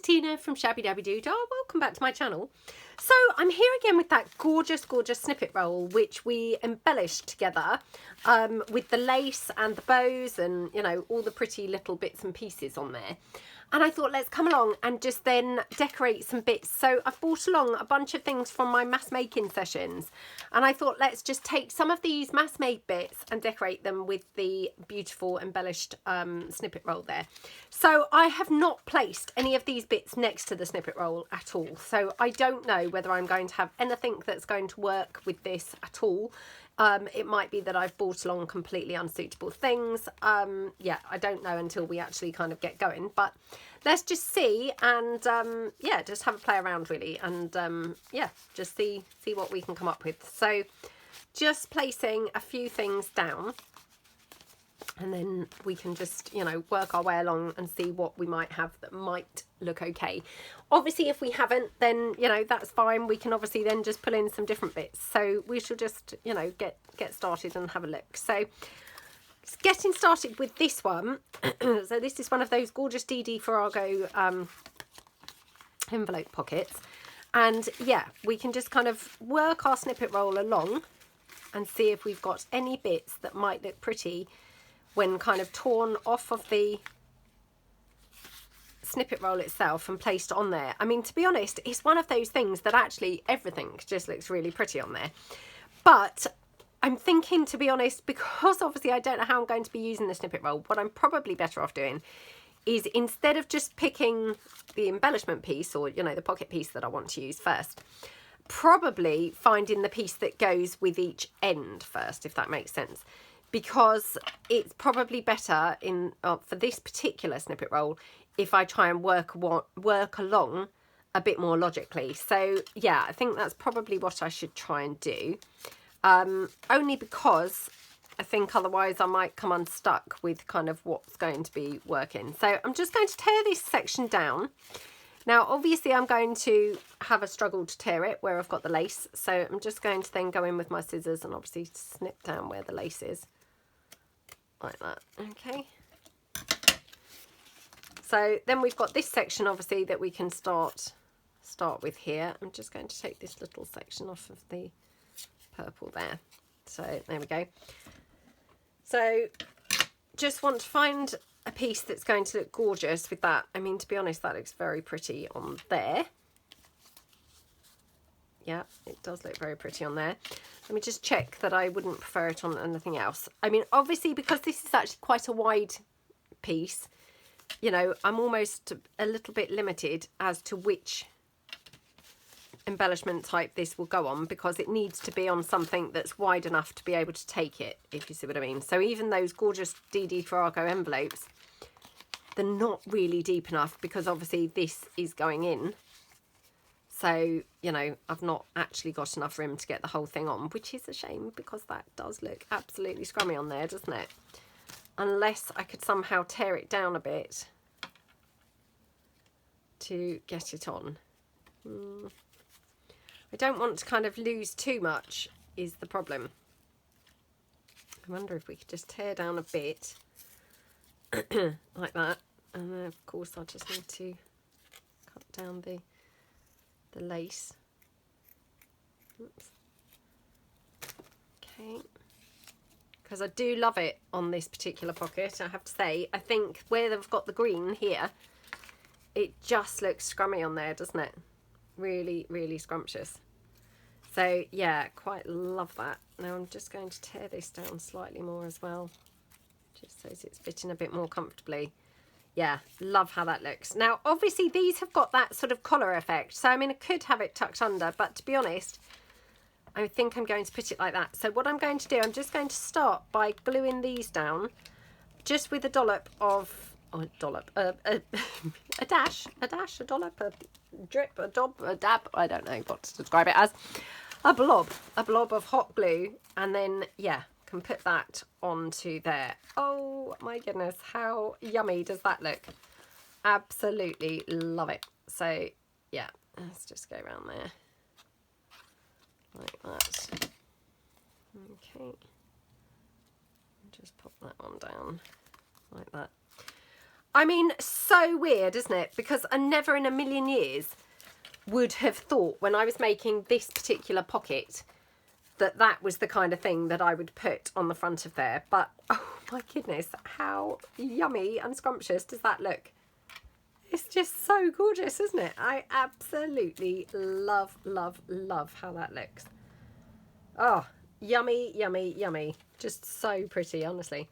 Tina from Shabbydabbydoodah. Welcome back to my channel. So I'm here again with that gorgeous snippet roll which we embellished together with the lace and the bows and, you know, all the pretty little bits and pieces on there. And I thought, let's come along and just then decorate some bits. So I've brought along a bunch of things from my mass making sessions. And I thought, let's just take some of these mass made bits and decorate them with the beautiful embellished snippet roll there. So I have not placed any of these bits next to the snippet roll at all. So I don't know whether I'm going to have anything that's going to work with this at all. It might be that I've brought along completely unsuitable things. Yeah, I don't know until we actually kind of get going, but let's just see and yeah, just have a play around really, and yeah, just see what we can come up with. So just placing a few things down, and then we can just, you know, work our way along and see what we might have that might look okay. Obviously, if we haven't, then, you know, that's fine. We can obviously then just pull in some different bits. So we shall just, you know, get started and have a look. So getting started with this one. So this is one of those gorgeous Dee Dee Farago envelope pockets. And yeah, we can just kind of work our snippet roll along and see if we've got any bits that might look pretty when kind of torn off of the snippet roll itself and placed on there. I mean, to be honest, it's one of those things that actually everything just looks really pretty on there. But I'm thinking, to be honest, because obviously I don't know how I'm going to be using the snippet roll, what I'm probably better off doing is, instead of just picking the embellishment piece, or, you know, the pocket piece that I want to use first, probably finding the piece that goes with each end first, if that makes sense. Because it's probably better in for this particular snippet roll if I try and work along a bit more logically. So yeah, I think that's probably what I should try and do. Only because I think otherwise I might come unstuck with kind of what's going to be working. So I'm just going to tear this section down. Now, obviously, I'm going to have a struggle to tear it where I've got the lace. So I'm just going to then go in with my scissors and obviously snip down where the lace is. Like that. Okay. So then we've got this section, obviously, that we can start with here. I'm just going to take this little section off of the purple there. So there we go. So just want to find a piece that's going to look gorgeous with that. I mean, to be honest, that looks very pretty on there. Yeah, it does look very pretty on there. Let me just check that I wouldn't prefer it on anything else. I mean, obviously, because this is actually quite a wide piece, you know, I'm almost a little bit limited as to which embellishment type this will go on, because it needs to be on something that's wide enough to be able to take it, if you see what I mean. So even those gorgeous Dee Dee Farago envelopes, they're not really deep enough, because obviously this is going in. So, you know, I've not actually got enough room to get the whole thing on, which is a shame, because that does look absolutely scrummy on there, doesn't it? Unless I could somehow tear it down a bit to get it on. I don't want to kind of lose too much, is the problem. I wonder if we could just tear down a bit like that. And then, of course, I just need to cut down the lace. Oops. Okay, because I do love it on this particular pocket, I have to say. I think where they've got the green here, it just looks scrummy on there, doesn't it? Really, really scrumptious. So yeah, quite love that. Now I'm just going to tear this down slightly more as well, just so it's fitting a bit more comfortably. Yeah, love how that looks. Now, obviously, these have got that sort of collar effect. So, I mean, I could have it tucked under, but to be honest, I think I'm going to put it like that. So what I'm going to do, I'm just going to start by gluing these down, just with a dollop of, a dollop, a dash, a dollop, a drip, a dob, a dab, I don't know what to describe it as, a blob of hot glue, and then, yeah, can put that onto there. Oh my goodness, how yummy does that look? Absolutely love it. So yeah, let's just go around there like that. Okay, just pop that one down like that. I mean, so weird, isn't it? Because I never in a million years would have thought when I was making this particular pocket that that was the kind of thing that I would put on the front of there. But, oh my goodness, how yummy and scrumptious does that look? It's just so gorgeous, isn't it? I absolutely love, love, love how that looks. Oh, yummy, yummy, yummy. Just so pretty, honestly.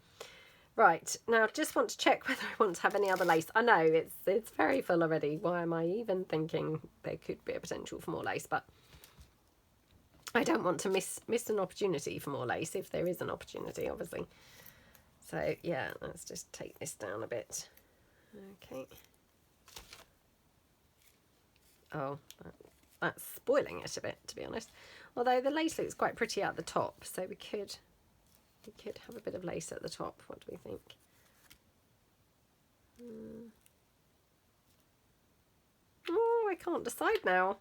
Right, now just want to check whether I want to have any other lace. I know it's very full already. Why am I even thinking there could be a potential for more lace? But I don't want to miss an opportunity for more lace if there is an opportunity, obviously. So yeah, let's just take this down a bit. Okay. Oh, that's spoiling it a bit, to be honest. Although the lace looks quite pretty at the top, so we could have a bit of lace at the top. What do we think? Oh, I can't decide now.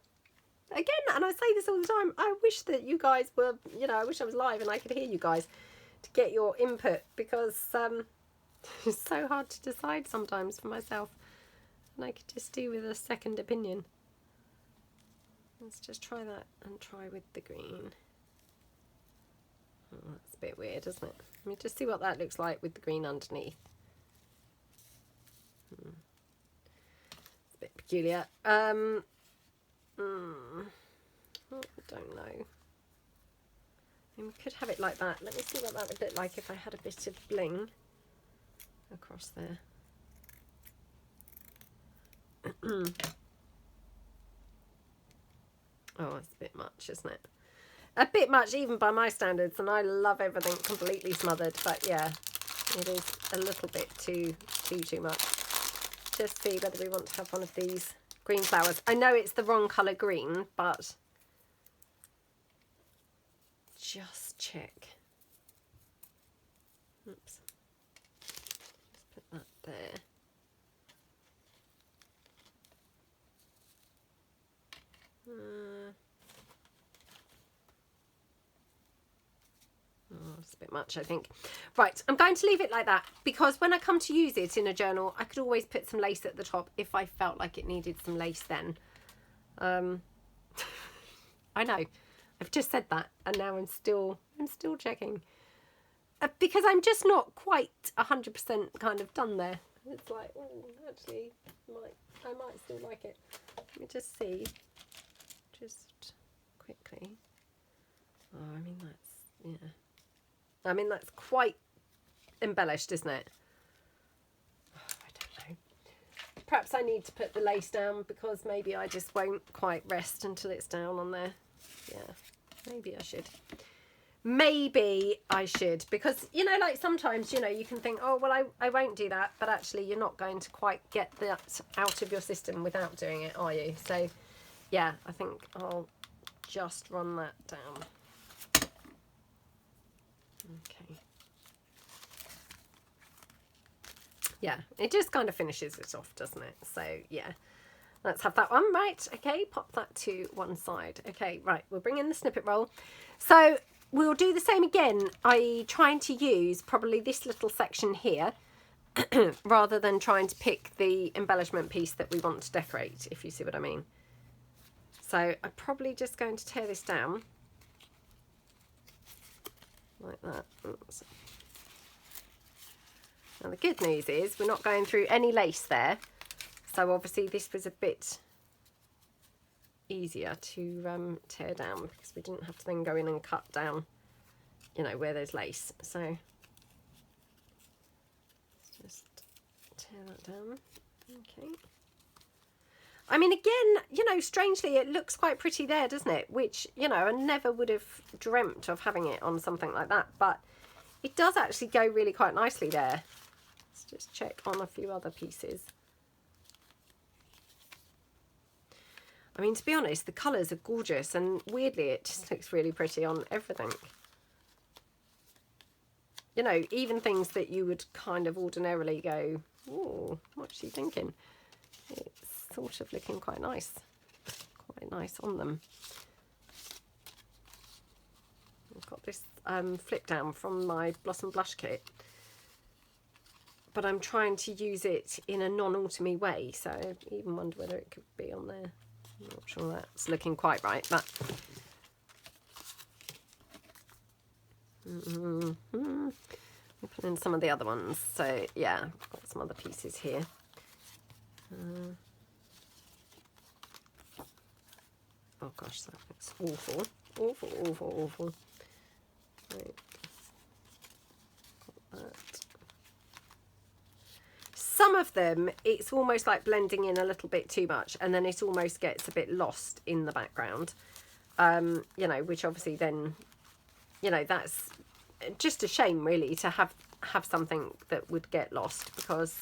Again, and I say this all the time, I wish that you guys were, you know, I wish I was live and I could hear you guys to get your input, because it's so hard to decide sometimes for myself, and I could just do with a second opinion. Let's just try that and try with the green. Oh, that's a bit weird, isn't it? Let me just see what that looks like with the green underneath. It's a bit peculiar. I don't know. I mean, we could have it like that. Let me see what that would look like if I had a bit of bling across there. Oh, it's a bit much, isn't it? A bit much even by my standards, and I love everything completely smothered, but yeah, it is a little bit too much. Just see whether we want to have one of these green flowers. I know it's the wrong colour green, but just check. Oops. Just put that there. Oh, it's a bit much, I think. Right, I'm going to leave it like that, because when I come to use it in a journal, I could always put some lace at the top if I felt like it needed some lace then. I know, I've just said that, and now I'm still checking. Because I'm just not quite 100% kind of done there. It's like, oh, actually, I might still like it. Let me just see. Just quickly. Oh, I mean, that's, yeah. I mean, that's quite embellished, isn't it? Oh, I don't know. Perhaps I need to put the lace down, because maybe I just won't quite rest until it's down on there. Yeah, maybe I should. Maybe I should, because, you know, like sometimes, you know, you can think, oh, well, I won't do that, but actually you're not going to quite get that out of your system without doing it, are you? So, yeah, I think I'll just run that down. Okay. Yeah, it just kind of finishes it off, doesn't it? So, yeah. Let's have that one. Right, okay, pop that to one side. Okay, right, we'll bring in the snippet roll. So we'll do the same again. I'm trying to use probably this little section here rather than trying to pick the embellishment piece that we want to decorate, if you see what I mean. So I'm probably just going to tear this down like that. Oops. Now the good news is we're not going through any lace there. So obviously this was a bit easier to tear down, because we didn't have to then go in and cut down, you know, where there's lace. So let's just tear that down. Okay. I mean, again, you know, strangely, it looks quite pretty there, doesn't it? Which, you know, I never would have dreamt of having it on something like that, but it does actually go really quite nicely there. Let's just check on a few other pieces. I mean, to be honest, the colours are gorgeous, and weirdly it just looks really pretty on everything. You know, even things that you would kind of ordinarily go, oh, what's she thinking? It's sort of looking quite nice on them. I've got this flip down from my Blossom Blush kit. but I'm trying to use it in a non-autumny way, so I even wonder whether it could be on there. I'm not sure that's looking quite right, but I'll put in some of the other ones. So yeah, I've got some other pieces here. Oh gosh, that looks awful. Awful, awful, awful. Right. Got that. Some of them, it's almost like blending in a little bit too much, and then it almost gets a bit lost in the background. You know, which obviously then, you know, that's just a shame really to have something that would get lost, because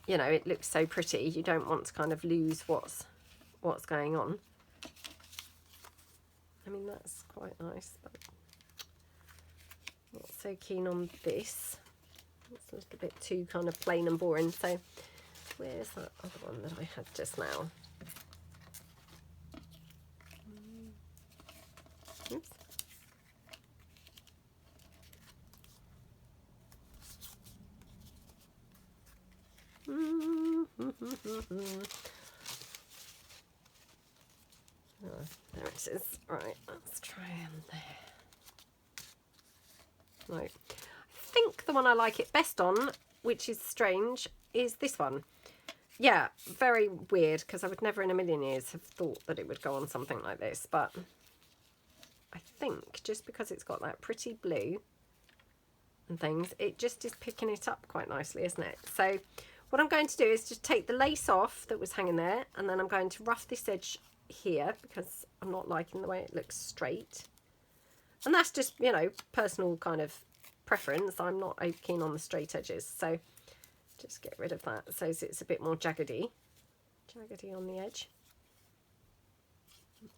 you know, it looks so pretty. You don't want to kind of lose what's going on. I mean, that's quite nice, but not so keen on this. It's a little bit too kind of plain and boring. So where's that other one that I had just now? Oops. Oh, there it is. Right, let's try in there. Right. I think the one I like it best on, which is strange, is this one. Yeah, very weird, because I would never in a million years have thought that it would go on something like this, but I think just because it's got that pretty blue and things, it just is picking it up quite nicely, isn't it? So what I'm going to do is just take the lace off that was hanging there, and then I'm going to rough this edge here because I'm not liking the way it looks straight. And that's just, you know, personal kind of preference. I'm not keen on the straight edges, so just get rid of that so it's a bit more jaggedy on the edge.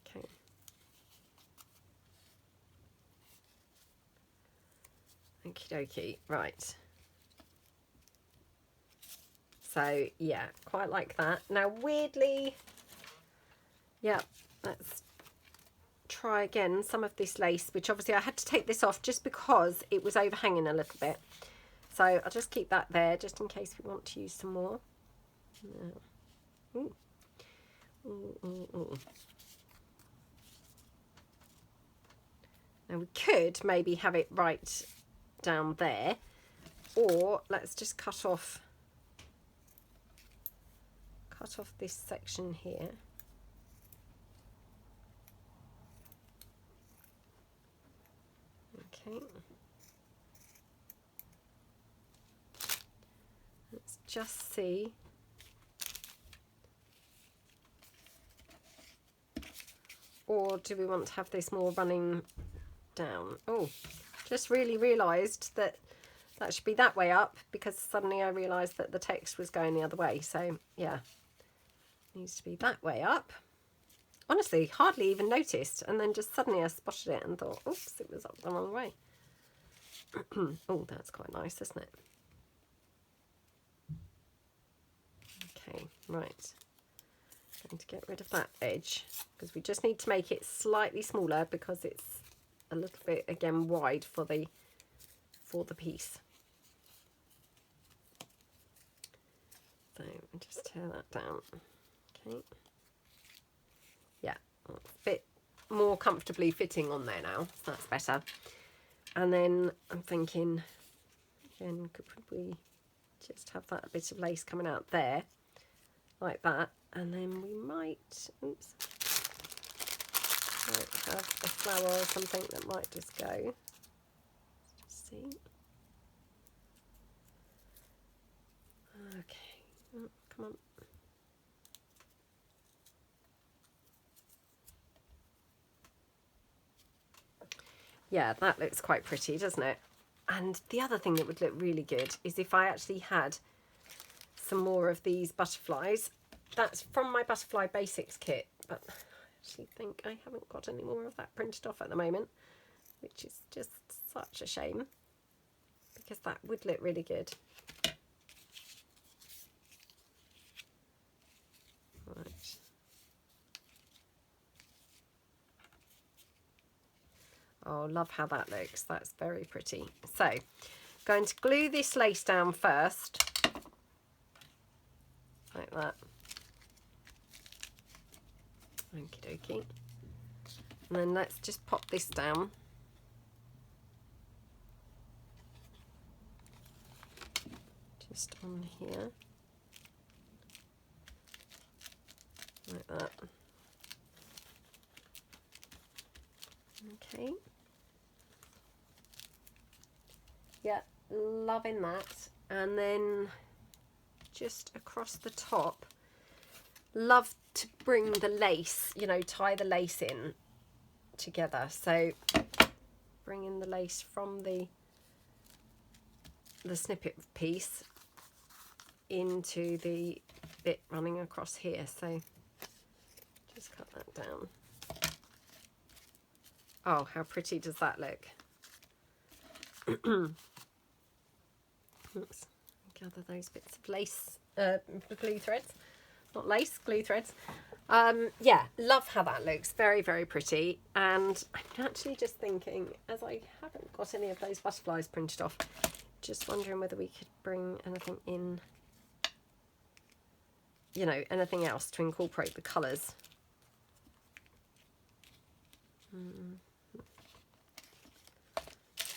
Okay. Okie dokie. Right. So yeah, quite like that. Now weirdly, yeah, let's try again some of this lace, which obviously I had to take this off just because it was overhanging a little bit. So I'll just keep that there just in case we want to use some more. Ooh. Ooh, ooh, ooh. Now we could maybe have it right down there, or let's just cut off this section here. Okay. Let's just see. Or do we want to have this more running down? Oh, just really realised that should be that way up, because suddenly I realised that the text was going the other way. So yeah, needs to be that way up. Honestly, hardly even noticed, and then just suddenly I spotted it and thought, oops, it was up the wrong way. Oh, that's quite nice, isn't it? Okay, right. Going to get rid of that edge because we just need to make it slightly smaller because it's a little bit again wide for the piece. So just tear that down. Okay. Yeah, fit more comfortably fitting on there now. So that's better. And then I'm thinking, again, could we just have that bit of lace coming out there like that, and then we might, oops, might have a flower or something that might just go. Let's just see. Okay, oh, come on. Yeah, that looks quite pretty, doesn't it? And the other thing that would look really good is if I actually had some more of these butterflies. That's from my Butterfly Basics kit, but I actually think I haven't got any more of that printed off at the moment, which is just such a shame because that would look really good. Right. Oh, love how that looks. That's very pretty. So Going to glue this lace down first, like that. Okie dokie. And then let's just pop this down. Just on here. Like that. Okay. Yeah, loving that. And then just across the top, love to bring the lace, you know, tie the lace in together. So bringing the lace from the snippet piece into the bit running across here. So just cut that down. Oh, how pretty does that look? Oops. Gather those bits of lace, glue threads, not lace, glue threads. Yeah, love how that looks. Very, very pretty. And I'm actually just thinking, as I haven't got any of those butterflies printed off, just wondering whether we could bring anything in, you know, anything else to incorporate the colours.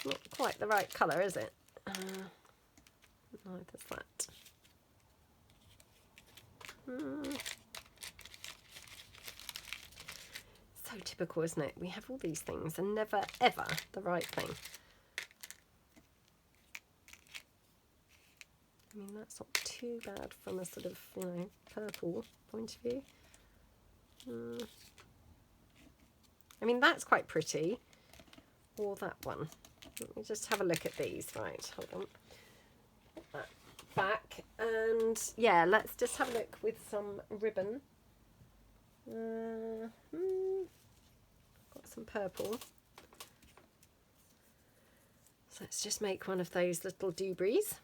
Not quite the right colour, is it? Neither's that. So typical, isn't it? We have all these things and never ever the right thing. I mean, that's not too bad from a sort of, you know, purple point of view. I mean, that's quite pretty. Or that one. Let me just have a look at these. Right, hold on. Put that back. And yeah, let's just have a look with some ribbon. Got some purple. So let's just make one of those little doobies.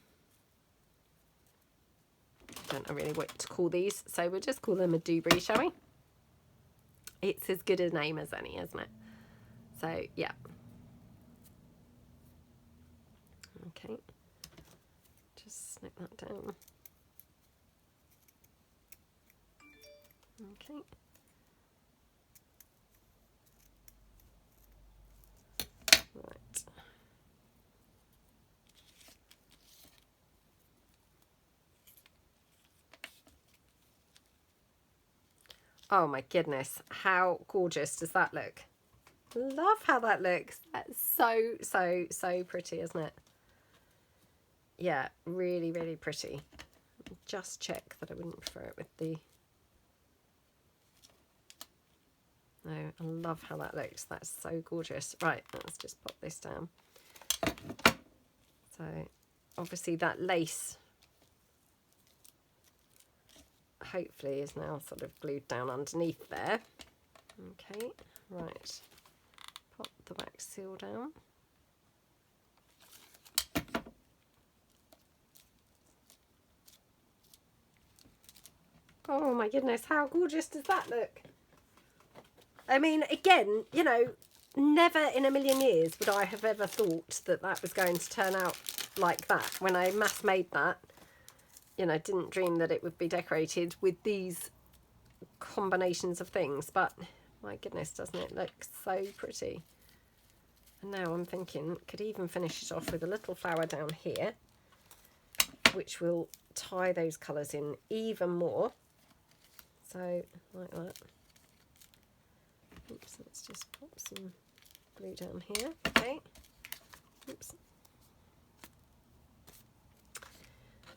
Don't know really what to call these, so we'll just call them a doobie, shall we? It's as good a name as any, isn't it? So yeah. Okay, just snip that down. Okay. Right. Oh my goodness, how gorgeous does that look? Love how that looks. That's so, so, so pretty, isn't it? Yeah, really, really pretty. Just check that I wouldn't prefer it with the... No, I love how that looks. That's so gorgeous. Right, let's just pop this down. So, obviously that lace hopefully is now sort of glued down underneath there. Okay, right. Pop the wax seal down. Oh my goodness, how gorgeous does that look? I mean, again, you know, never in a million years would I have ever thought that that was going to turn out like that. When I mass made that, you know, didn't dream that it would be decorated with these combinations of things. But my goodness, doesn't it look so pretty? And now I'm thinking, could even finish it off with a little flower down here, which will tie those colours in even more. So, like that. Oops, let's just pop some glue down here. Okay. Oops.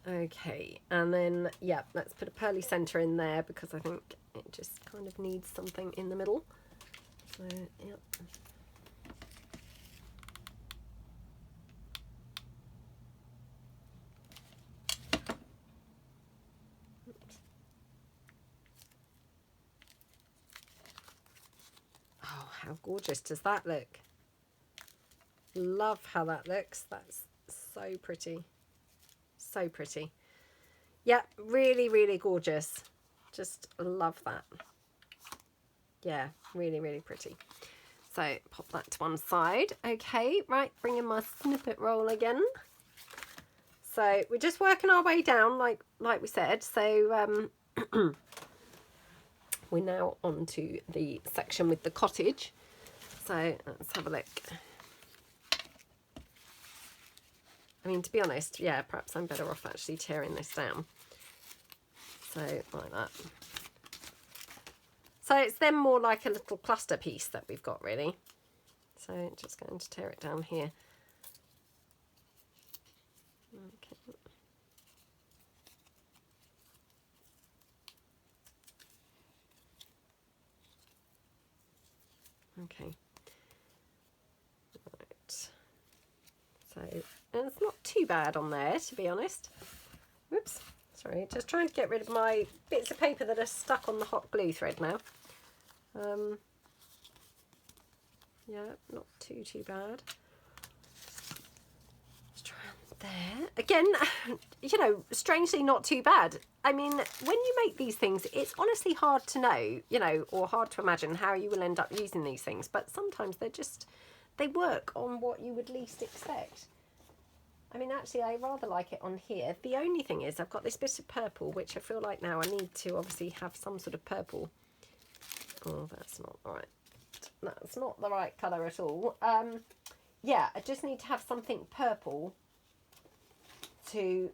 Okay, and then, yeah, let's put a pearly centre in there because I think it just kind of needs something in the middle. So, yeah. Oh, how gorgeous does that look? Love how that looks. That's so pretty. So pretty. Yeah, really, really gorgeous. Just love that. Yeah, really, really pretty. So pop that to one side. Okay, right, bring in my snippet roll again. So we're just working our way down like we said. So we're now on to the section with the cottage. So let's have a look. I mean, to be honest, yeah, perhaps I'm better off actually tearing this down. So like that. So it's then more like a little cluster piece that we've got really. So just going to tear it down here. Okay. Okay. Right. So it's not too bad on there, to be honest. Whoops. Sorry, just trying to get rid of my bits of paper that are stuck on the hot glue thread now. Yeah, not too bad. Let's try on there. Again, you know, strangely not too bad. I mean, when you make these things, it's honestly hard to know, you know, or hard to imagine how you will end up using these things. But sometimes they work on what you would least expect. I mean, actually, I rather like it on here. The only thing is I've got this bit of purple, which I feel like now I need to obviously have some sort of purple. Oh, that's not right. That's not the right colour at all. Yeah, I just need to have something purple to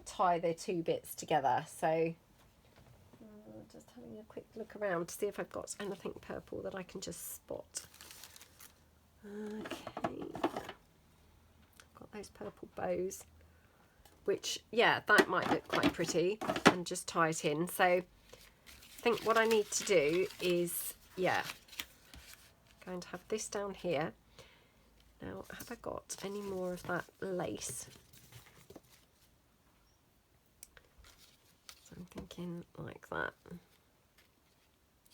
tie the two bits together. So just having a quick look around to see if I've got anything purple that I can just spot. Okay. Got those purple bows, which, yeah, that might look quite pretty, and just tie it in. So I think what I need to do is, yeah, going to have this down here. Now, have I got any more of that lace? So I'm thinking like that.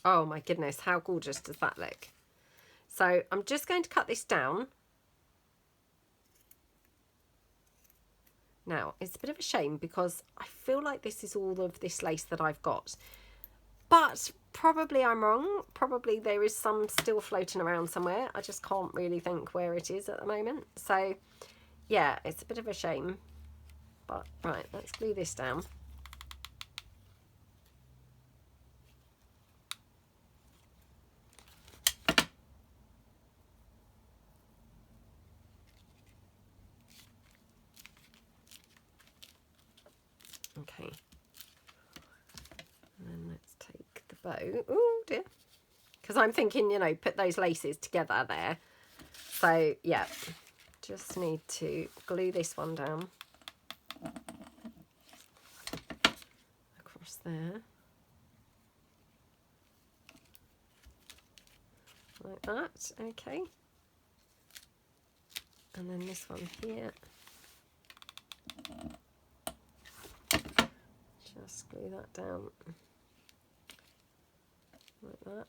Oh my goodness, how gorgeous does that look? So I'm just going to cut this down. Now, it's a bit of a shame because I feel like this is all of this lace that I've got. But probably I'm wrong. Probably there is some still floating around somewhere. I just can't really think where it is at the moment. So, yeah, it's a bit of a shame. But, right, let's glue this down. Okay. And then let's take the bow. Oh, dear. Because I'm thinking, you know, put those laces together there. So, yeah, just need to glue this one down across there. Like that, okay. And then this one here. Just glue that down like that.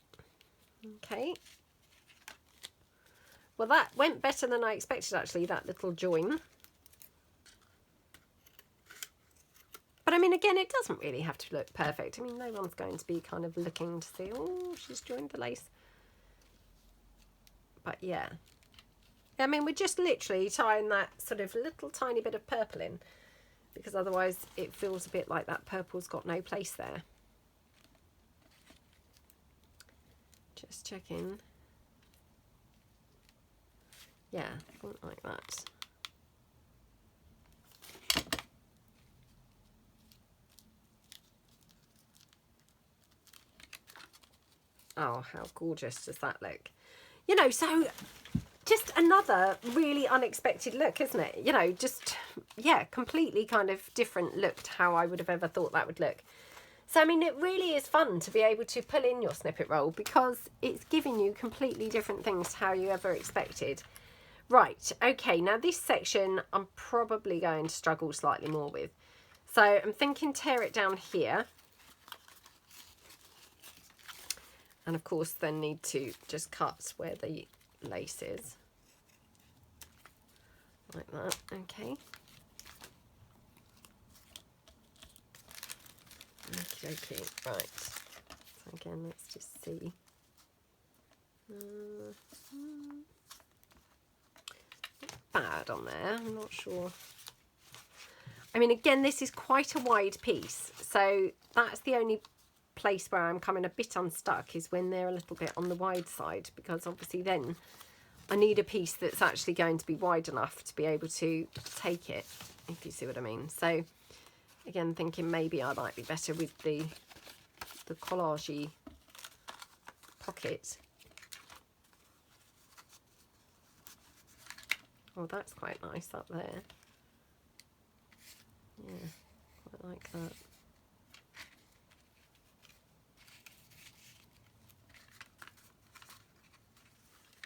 Okay. Well, that went better than I expected, actually, that little join. But I mean, again, it doesn't really have to look perfect. I mean, no one's going to be kind of looking to see, oh, she's joined the lace. But yeah. I mean, we're just literally tying that sort of little tiny bit of purple in, because otherwise it feels a bit like that purple's got no place there. Just checking. Yeah, something like that. Oh, how gorgeous does that look? You know, so just another really unexpected look, isn't it? You know, just, yeah, completely kind of different look to how I would have ever thought that would look. So, I mean, it really is fun to be able to pull in your snippet roll because it's giving you completely different things to how you ever expected. Right, okay, now this section I'm probably going to struggle slightly more with. So I'm thinking tear it down here. And of course then need to just cut where the lace is. Like that, okay. Okay, right. So again, let's just see. Not bad on there, I'm not sure. I mean, again, this is quite a wide piece, so that's the only place where I'm coming a bit unstuck is when they're a little bit on the wide side, because obviously then I need a piece that's actually going to be wide enough to be able to take it, if you see what I mean. So again, thinking maybe I might be better with the collage-y pocket. Oh, that's quite nice up there. Yeah, quite like that.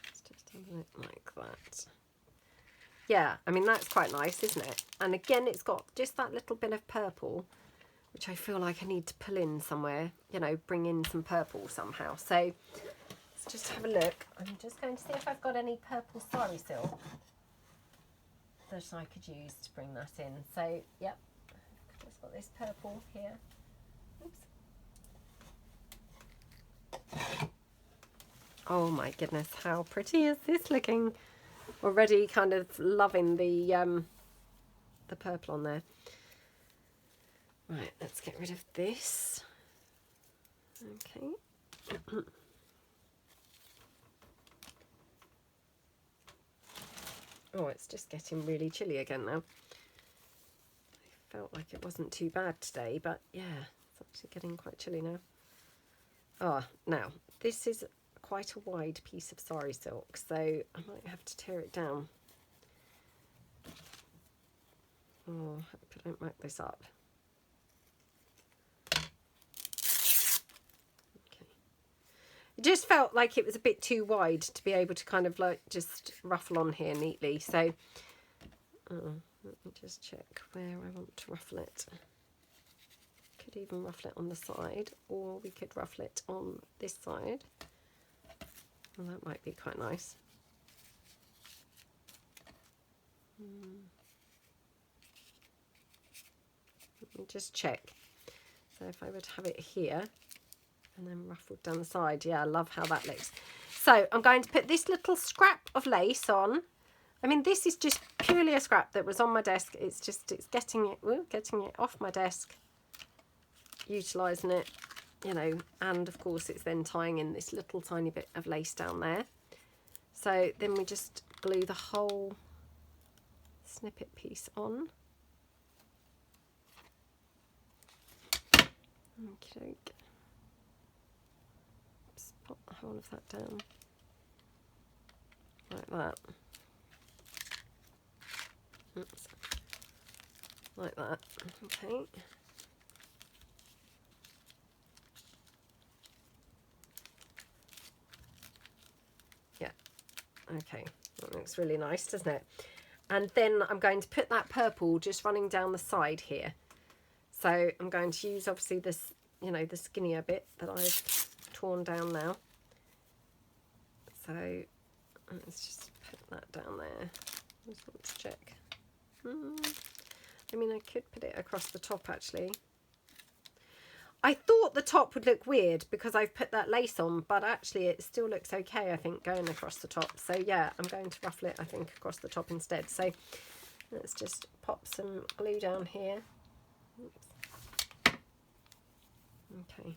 Let's just have it like that. Yeah, I mean, that's quite nice, isn't it? And again, it's got just that little bit of purple, which I feel like I need to pull in somewhere, you know, bring in some purple somehow. So let's just have a look. I'm just going to see if I've got any purple sari silk that I could use to bring that in. So, yep, I've just got this purple here. Oops. Oh my goodness, how pretty is this looking? Already kind of loving the purple on there. Right, let's get rid of this. Okay. Oh, it's just getting really chilly again now. I felt like it wasn't too bad today, but yeah, it's actually getting quite chilly now. Oh, now, this is quite a wide piece of sari silk, so I might have to tear it down. Oh, I hope I don't muck this up. It just felt like it was a bit too wide to be able to kind of like just ruffle on here neatly. So let me just check where I want to ruffle it. Could even ruffle it on the side, or we could ruffle it on this side. Well, that might be quite nice. Let me just check. So if I were to have it here, and then ruffled down the side. Yeah, I love how that looks. So I'm going to put this little scrap of lace on. I mean, this is just purely a scrap that was on my desk. It's just, it's getting it off my desk, utilising it, you know, and of course it's then tying in this little tiny bit of lace down there. So then we just glue the whole snippet piece on. Okay. Pop the whole of that down like that. Oops. Like that. Okay. Yeah. Okay. That looks really nice, doesn't it? And then I'm going to put that purple just running down the side here. So I'm going to use obviously this, you know, the skinnier bit that I've torn down now. So let's just put that down there. Just want to check. I mean, I could put it across the top actually. I thought the top would look weird because I've put that lace on, but actually it still looks okay, I think, going across the top. So yeah, I'm going to ruffle it, I think, across the top instead. So let's just pop some glue down here. Oops. Okay.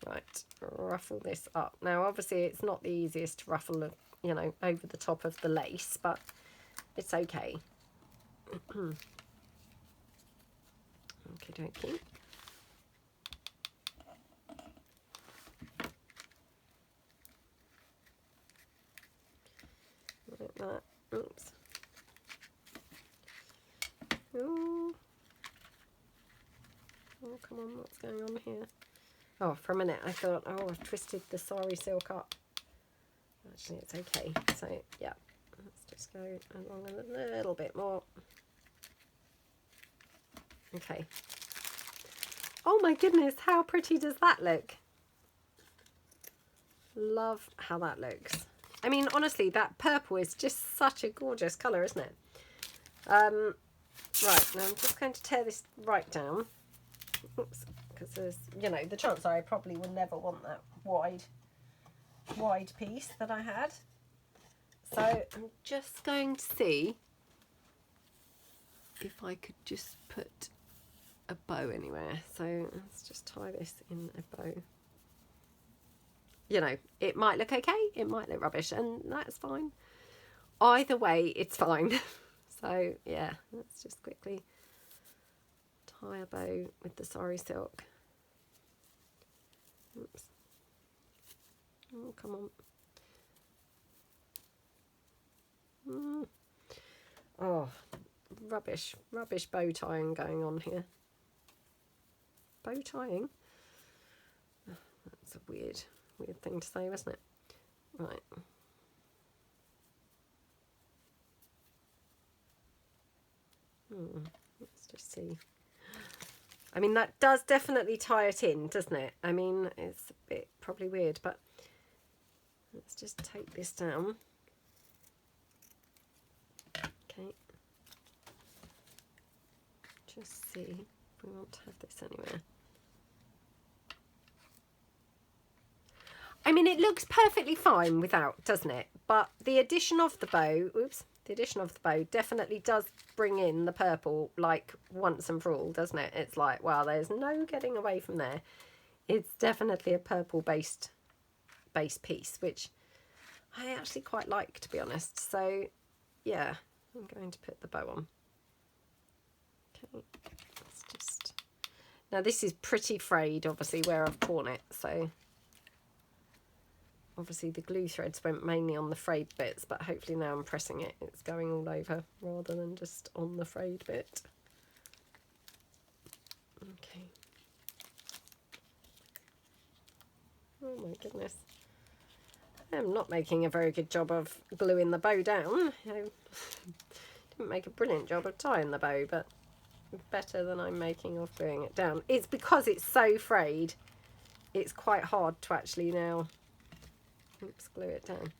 Right, ruffle this up. Now, obviously, it's not the easiest to ruffle, you know, over the top of the lace, but it's okay. Okie dokie. Like that. Oops. Ooh. Oh, come on, what's going on here? Oh, for a minute I thought, oh, I've twisted the sari silk up. Actually, it's okay. So, yeah, let's just go along a little bit more. Okay. Oh my goodness, how pretty does that look? Love how that looks. I mean, honestly, that purple is just such a gorgeous colour, isn't it? Right, now I'm just going to tear this right down. Oops. Because there's, you know, the chance I probably would never want that wide piece that I had. So I'm just going to see if I could just put a bow anywhere. So let's just tie this in a bow. You know, it might look okay, it might look rubbish, and that's fine. Either way, it's fine. So yeah, let's just quickly tie a bow with the sari silk. Oops. Oh, come on. Oh, rubbish bow tying going on here. Bow tying? Oh, that's a weird thing to say, wasn't it? Right. Let's just see. I mean, that does definitely tie it in, doesn't it? I mean, it's a bit probably weird, but let's just take this down. Okay. Just see if we want to have this anywhere. I mean, it looks perfectly fine without, doesn't it? But the addition of the bow, the addition of the bow definitely does bring in the purple, like, once and for all, doesn't it? It's like, wow, there's no getting away from there. It's definitely a purple based base piece, which I actually quite like, to be honest. So, yeah, I'm going to put the bow on. Okay, let's just... Now, this is pretty frayed, obviously, where I've torn it, so... Obviously the glue threads went mainly on the frayed bits, but hopefully now I'm pressing it, it's going all over rather than just on the frayed bit. Okay. Oh my goodness. I'm not making a very good job of gluing the bow down. I didn't make a brilliant job of tying the bow, but better than I'm making of gluing it down. It's because it's so frayed, it's quite hard to actually now... Oops, glue it down.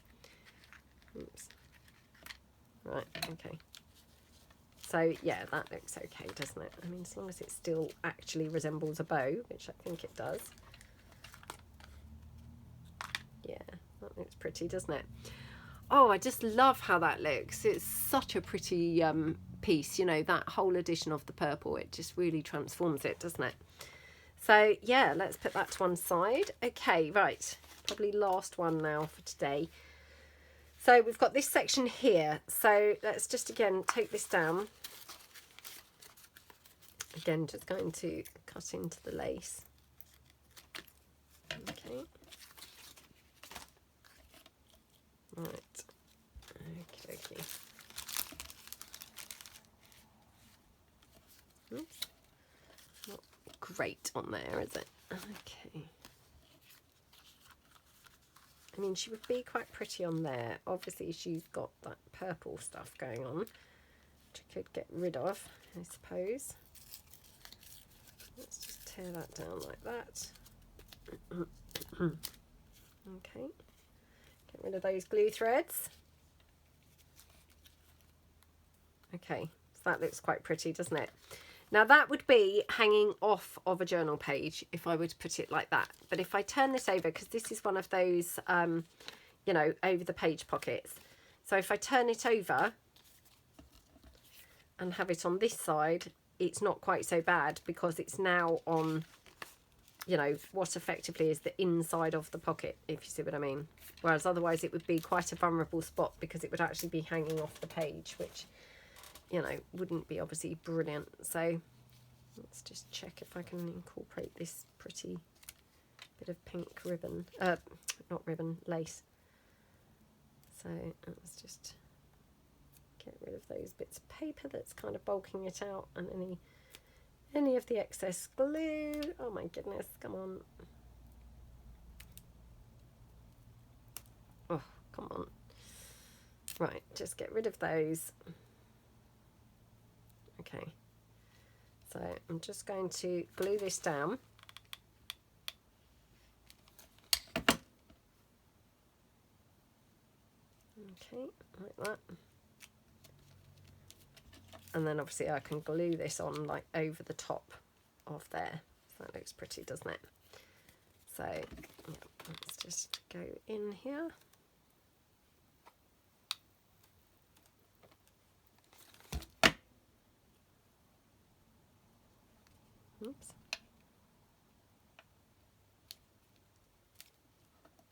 Oops. Right, okay. So, yeah, that looks okay, doesn't it? I mean, as long as it still actually resembles a bow, which I think it does. Yeah, that looks pretty, doesn't it? Oh, I just love how that looks. It's such a pretty piece, you know, that whole addition of the purple. It just really transforms it, doesn't it? So, yeah, let's put that to one side. Okay, right. Probably last one now for today. So we've got this section here. So let's just again take this down. Again, just going to cut into the lace. Okay. Right. Okay, okay. Oops. Not great on there, is it? Okay. I mean, she would be quite pretty on there. Obviously, she's got that purple stuff going on, which I could get rid of, I suppose. Let's just tear that down like that. Okay. Get rid of those glue threads. Okay, so that looks quite pretty, doesn't it? Now that would be hanging off of a journal page if I were to put it like that. But if I turn this over, because this is one of those, you know, over the page pockets. So if I turn it over and have it on this side, it's not quite so bad because it's now on, you know, what effectively is the inside of the pocket, if you see what I mean. Whereas otherwise it would be quite a vulnerable spot because it would actually be hanging off the page, which... you know, wouldn't be obviously brilliant. So let's just check if I can incorporate this pretty bit of pink ribbon, not ribbon, lace. So let's just get rid of those bits of paper that's kind of bulking it out, and any of the excess glue. Oh my goodness, come on. Oh, come on. Right, just get rid of those. Okay, so I'm just going to glue this down. Okay, like that. And then obviously I can glue this on like over the top of there. So that looks pretty, doesn't it? So yeah, let's just go in here. Oops.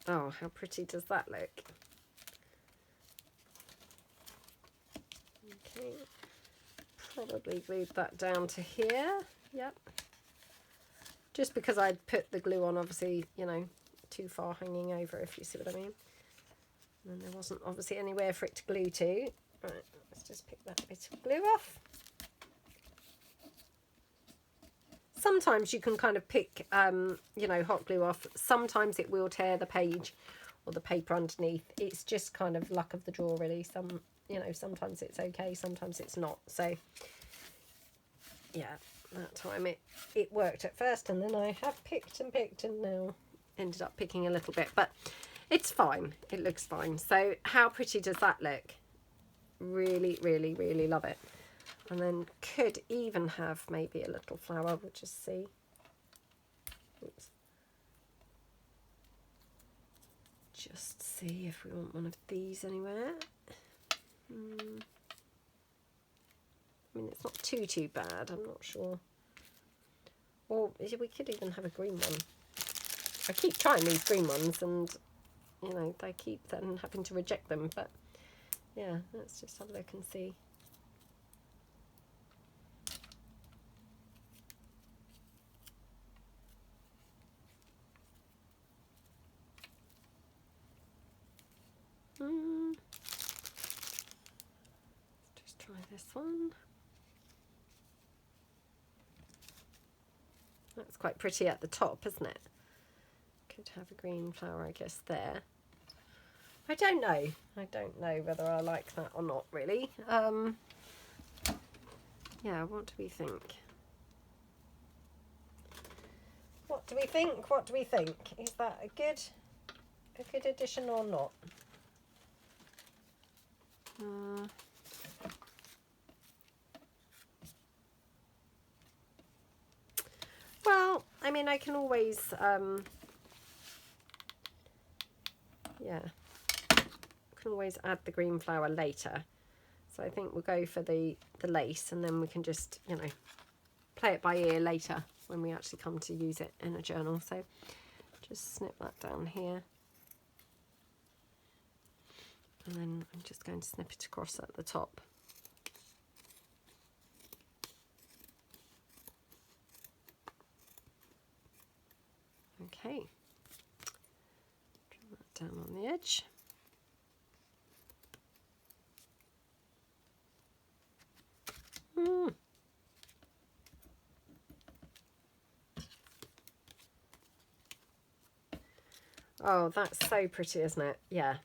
Oh, how pretty does that look? Okay, probably glued that down to here. Yep. Just because I'd put the glue on, obviously, you know, too far hanging over, if you see what I mean. And there wasn't obviously anywhere for it to glue to. Right, let's just pick that bit of glue off. Sometimes you can kind of pick, you know, hot glue off. Sometimes it will tear the page or the paper underneath. It's just kind of luck of the draw, really. You know, sometimes it's okay, sometimes it's not. So, yeah, that time it worked at first, and then I have picked and picked, and now ended up picking a little bit. But it's fine. It looks fine. So how pretty does that look? Really, really, really love it. And then could even have maybe a little flower. We'll just see. Oops. Just see if we want one of these anywhere. I mean, it's not too bad. I'm not sure. Or we could even have a green one. I keep trying these green ones, and you know, they keep then having to reject them. But yeah, let's just have a look and see. Let's just try this one. That's quite pretty at the top, isn't it? Could have a green flower, I guess, there. I don't know. I don't know whether I like that or not, really. Yeah, what do we think? What do we think? What do we think? Is that a good addition or not? Well, I mean, I can always, yeah, I can always add the green flower later. So I think we'll go for the lace, and then we can just, you know, play it by ear later when we actually come to use it in a journal. So just snip that down here. And then I'm just going to snip it across at the top. Okay. Draw that down on the edge. Oh, that's so pretty, isn't it? Yeah.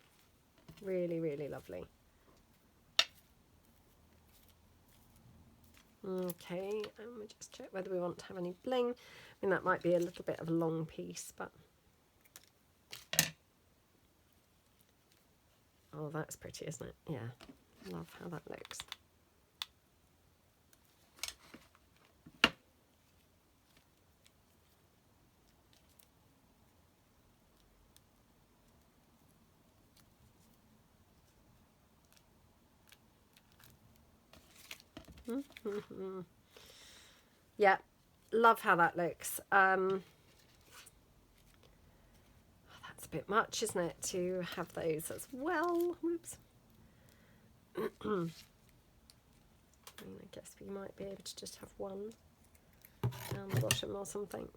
Really, really lovely. Okay, and we'll just check whether we want to have any bling. I mean, that might be a little bit of a long piece, but... Oh, that's pretty, isn't it? Yeah, love how that looks. Yeah, love how that looks. Oh, that's a bit much, isn't it, to have those as well? Whoops. I mean, I guess we might be able to just have one down the bottom or something.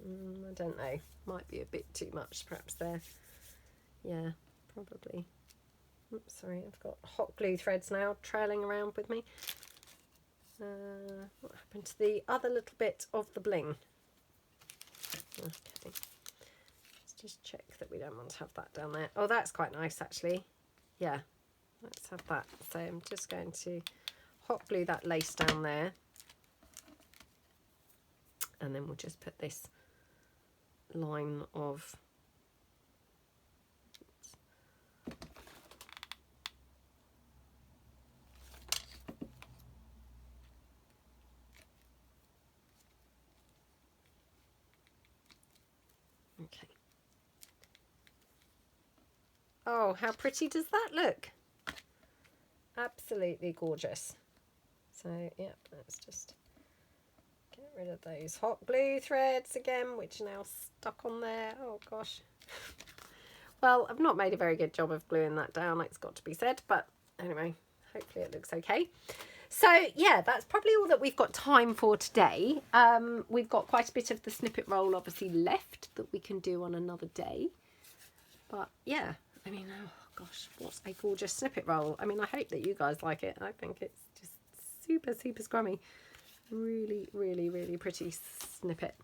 I don't know. Might be a bit too much, perhaps there. Yeah, probably. Oops, sorry, I've got hot glue threads now trailing around with me. What happened to the other little bit of the bling? Okay, let's just check that we don't want to have that down there. Oh, that's quite nice, actually. Yeah, let's have that. So I'm just going to hot glue that lace down there, and then we'll just put this line of okay. Oh, how pretty does that look? Absolutely gorgeous. So yeah, let's just get rid of those hot glue threads again, which are now stuck on there. Oh gosh. Well, I've not made a very good job of gluing that down, it's got to be said, but anyway, hopefully it looks okay. So yeah, that's probably all that we've got time for today. We've got quite a bit of the snippet roll obviously left that we can do on another day. But yeah, I mean, oh gosh, what a gorgeous snippet roll. I mean, I hope that you guys like it. I think it's just super, super scrummy. Really, really, really pretty snippet.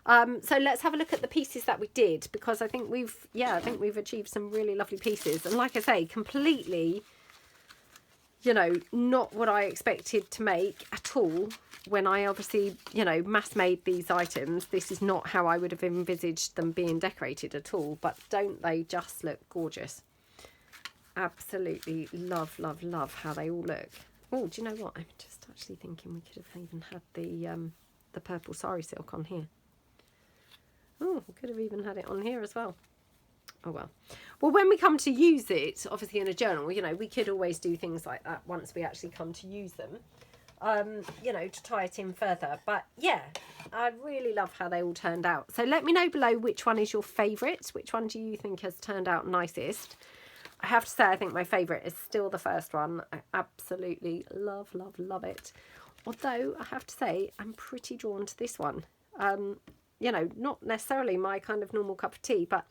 So let's have a look at the pieces that we did, because I think we've achieved some really lovely pieces. And like I say, completely, you know, not what I expected to make at all when I obviously, you know, mass made these items. This is not how I would have envisaged them being decorated at all, but don't they just look gorgeous? Absolutely love, love, love how they all look. Oh, do you know what? I'm just actually thinking we could have even had the purple sari silk on here. Oh, we could have even had it on here as well. Oh well. Well, when we come to use it, obviously in a journal, you know, we could always do things like that once we actually come to use them, you know, to tie it in further. But yeah, I really love how they all turned out. So let me know below which one is your favourite. Which one do you think has turned out nicest? I have to say, I think my favourite is still the first one. I absolutely love, love, love it. Although I have to say, I'm pretty drawn to this one. You know, not necessarily my kind of normal cup of tea, but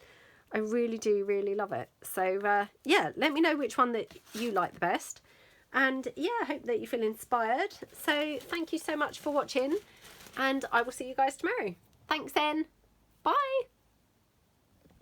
I really do really love it. So yeah, let me know which one that you like the best. And yeah, I hope that you feel inspired. So thank you so much for watching, and I will see you guys tomorrow. Thanks then. Bye.